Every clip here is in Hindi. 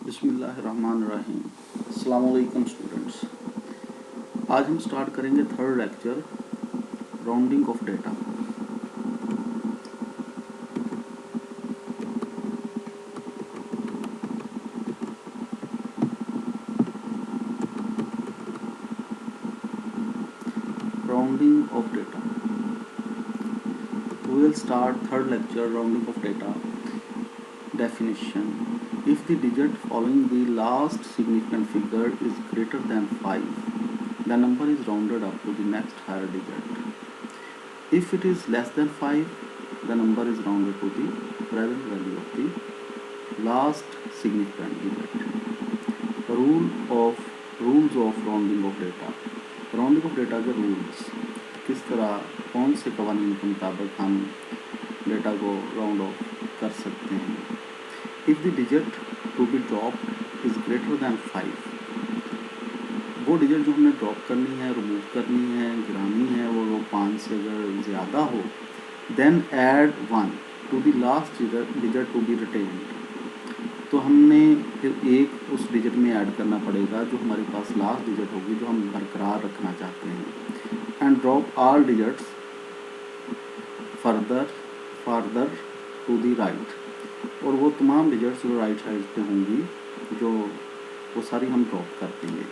बिस्मिल्लाहिर्रहमानिर्रहीम। अस्सलाम वालेकुम स्टूडेंट्स। आज हम स्टार्ट करेंगे third lecture rounding off data. Rounding off data, we will start third lecture rounding of data. Definition: if the digit following the last significant figure is greater than 5, the number is rounded up to the next higher digit. If it is less than 5, the number is rounded to the present value of the last significant digit. Rules of rounding of data. Rounding off data के रूल्स, किस तरह कौन से कवानीन के मुताबिक हम डेटा को राउंड ऑफ कर सकते हैं। If the digit to be drop is greater than 5, वो डिजिट जो हमने ड्रॉप करनी है, रिमूव करनी है, गिरानी है, वो 5 से अगर ज़्यादा हो, then add 1 to the last digit to be retained. तो हमने फिर एक उस डिजिट में ऐड करना पड़ेगा जो हमारे पास लास्ट डिजिट होगी, जो हम बरकरार रखना चाहते हैं। And drop all digits further to the right, और वो तमाम डिजिट्स जो राइट साइड पे होंगी, जो वो सारी हम ड्रॉप कर देंगे।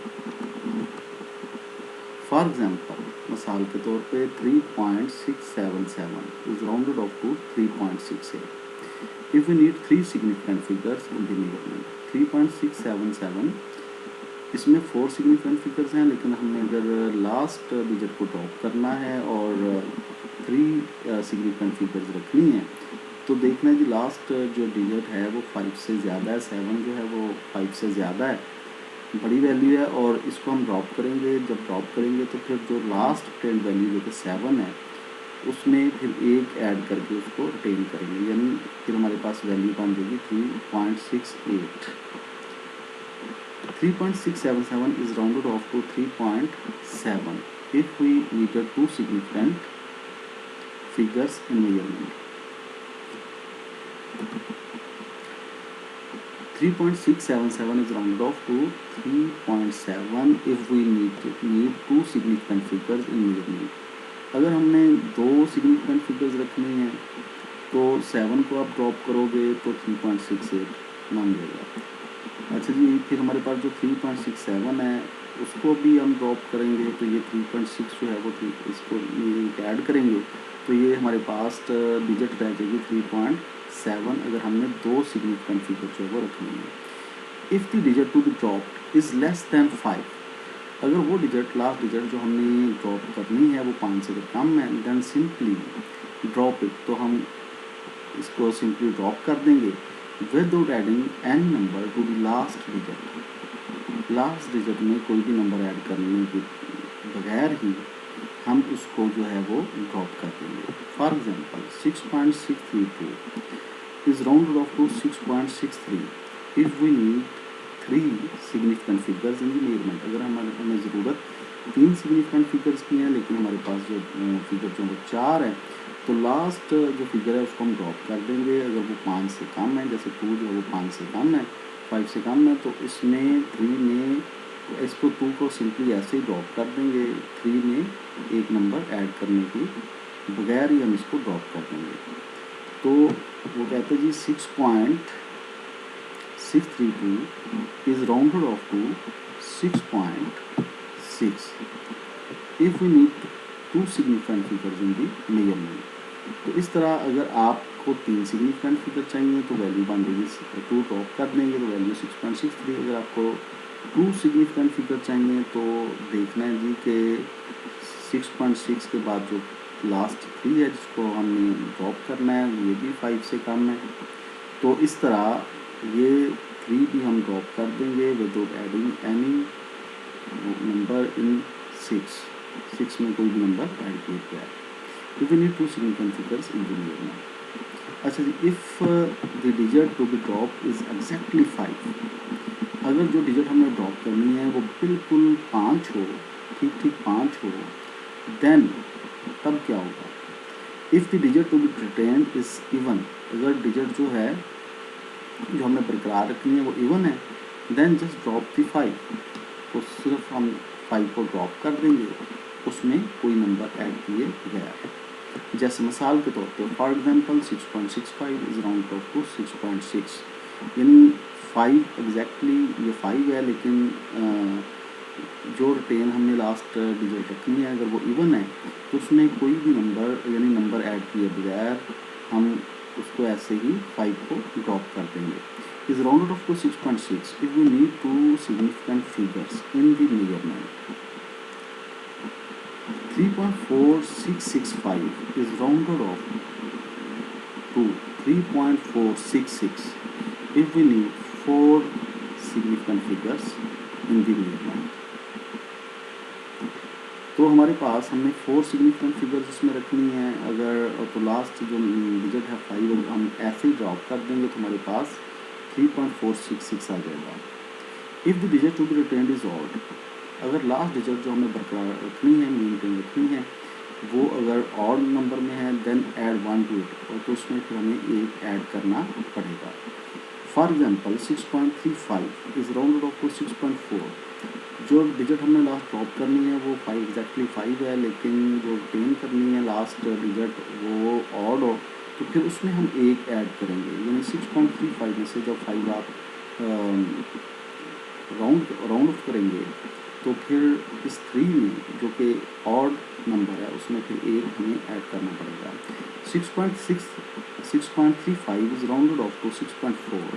फॉर एग्जाम्पल, मिसाल के तौर पे 3.677 is rounded off to 3.68। If we need 3 significant figures in the measurement, 3.677, इसमें 4 significant figures हैं, लेकिन हमने अगर लास्ट डिजिट को ड्रॉप करना है और 3 significant figures रखनी है, तो देखना है कि लास्ट जो डिजिट है वो 5 से ज़्यादा है, 7 जो है वो 5 से ज़्यादा है, बड़ी वैल्यू है, और इसको हम ड्रॉप करेंगे। जब ड्रॉप करेंगे तो फिर जो लास्ट टेन वैल्यू जो कि 7 है, उसमें फिर एक ऐड करके उसको रिटेन करेंगे, यानी फिर हमारे पास वैल्यू बन जाएगी 3.68। 3.677 is rounded off to 3.7 if we needed 2 significant figures in measurement। 3.677 is rounded off to 3.7 if we need 2 significant figures in measurement। अगर हमने 2 सिग्निफिकेंट फिगर्स रखनी है तो 7 को आप ड्रॉप करोगे तो 3.68 मान लेगा। अच्छा जी, फिर हमारे पास जो 3.67 है उसको भी हम ड्रॉप करेंगे, तो ये 3.6 जो है वो इसको ऐड करेंगे, तो ये हमारे पास डिजिट रह जाएगी 3.7 अगर हमने 2 सिग्निफिकेंट फिगर जो है वो रखनी है। If the digit to be dropped is less than 5, अगर वो डिजिट लास्ट डिजिट जो हमने ड्रॉप करनी है वो 5 से कम है, देन सिंपली ड्रॉप इट, तो हम इसको सिंपली ड्रॉप कर देंगे without adding any number two the last digit. Last digit में कोई भी नंबर ऐड करने के बगैर ही हम उसको जो है वो ड्रॉप कर देंगे। For example 6.632 is rounded off to 6.63 if we need 3 significant figures in the measurement। अगर हमें ज़रूरत 3 significant figures की है, लेकिन हमारे पास जो फिगर जो वो 4 है, तो लास्ट जो फिगर है उसको हम ड्रॉप कर देंगे। अगर वो 5 से कम है, जैसे 2 जो है वो 5 से कम है, 5 से कम है, तो इसमें 3 में इसको 2 को सिंपली ऐसे ही ड्रॉप कर देंगे। 3 में एक नंबर ऐड करने के बगैर ही हम इसको ड्रॉप कर देंगे। तो वो कहते हैं जी 6.632 is rounded off to 6.6 if we need 2 significant figures in the measurement। तो इस तरह अगर आपको 3 significant figure चाहिए तो वैल्यू बन जाएगी 2 ड्रॉप कर देंगे तो वैल्यू 6.63। अगर आपको 2 significant figure चाहिए तो देखना है जी कि 6.6 के बाद जो लास्ट 3 है जिसको हमने ड्रॉप करना है, ये भी 5 से कम है, तो इस तरह ये 3 भी हम ड्रॉप कर देंगे without adding any number in 6 में कोई भी नंबर ऐड किया गया है। If we need 2 significant figures in the measurement। अच्छा जी, if the digit to be drop is exactly 5, अगर जो डिजिट हमने ड्रॉप करनी है वो बिल्कुल 5 हो, ठीक 5 हो, देन तब क्या होगा। If the digit to be retained is even, अगर डिजिट जो है जो हमने बरकरार रखनी है वो इवन है, देन जस्ट ड्रॉप द 5, तो सिर्फ हम 5 को ड्रॉप कर देंगे, उसमें कोई नंबर ऐड किए बगैर। जैसे मिसाल के तौर पे for example 6.65 is round off to 6.6, यानी 5 एग्जैक्टली ये 5 है, लेकिन जो रिटेन हमने लास्ट डिजिट रखनी है अगर वो इवन है तो उसमें कोई भी नंबर यानी नंबर ऐड किए बगैर हम उसको ऐसे ही 5 को ड्रॉप कर देंगे। Is rounded off to 6.6 if we need two significant figures in the measurement. 3.4665 is rounded off to 3.466 if we need 4 significant figures in the measurement। तो हमारे पास हमने 4 सिग्निफिकेंट फिगर्स इसमें रखनी है। अगर तो लास्ट जो डिजिट है 5 अगर हम ऐसे ही ड्रॉप कर देंगे तो हमारे पास 3.466 आ जाएगा। If the digit to be retained is odd, अगर लास्ट डिजिट जो हमें बरकरार रखनी है, मेनटेन रखनी है, वो अगर ऑड नंबर में है देन ऐड 1 टू इट, और तो उसमें फिर हमें एक ऐड करना पड़ेगा। For example 6.35 is rounded off to 6.4, जो डिजिट हमने लास्ट ड्रॉप करनी है वो 5 एग्जैक्टली 5 है, लेकिन जो रिटेन करनी है लास्ट डिजिट वो ऑड हो, तो फिर उसमें हम एक ऐड करेंगे, यानी 6.35 में से जब 5 आप राउंड ऑफ करेंगे तो फिर इस 3 में जो कि ऑड नंबर है उसमें फिर एक हमें ऐड करना पड़ेगा। 6.35 is rounded off to 6.4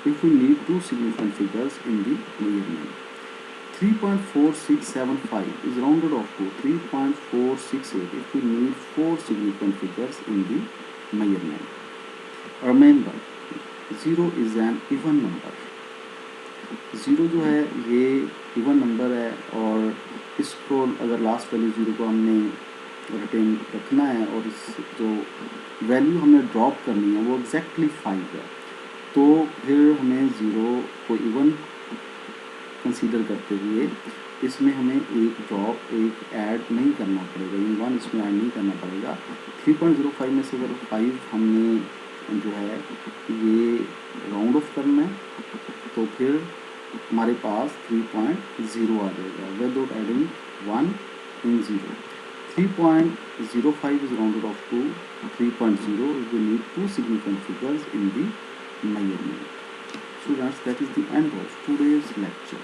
if we need 2 significant figures in the measurement। 3.4675 is rounded off to 3.468 if we need 4 significant figures in the measurement। Remember, 0 is an even number। 0 जो है ये इवन नंबर है, और इसको अगर लास्ट वैल्यू 0 को हमने रिटेन रखना है और इस जो वैल्यू हमने ड्रॉप करनी है वो एग्जैक्टली 5 है, तो फिर हमें 0 को इवन कंसीडर करते हुए इसमें हमें एक ड्रॉप एक ऐड नहीं करना पड़ेगा, यानी 1 इसमें ऐड नहीं करना पड़ेगा। 3.05 में से अगर 5 हमने जो है ये राउंड ऑफ करना है तो फिर हमारे पास 3.0 आ जाएगा without adding 1 in 0। 3.05 is rounded off to 3.0 if we need 2 significant figures in the measurement। So that's that is the end of today's lecture।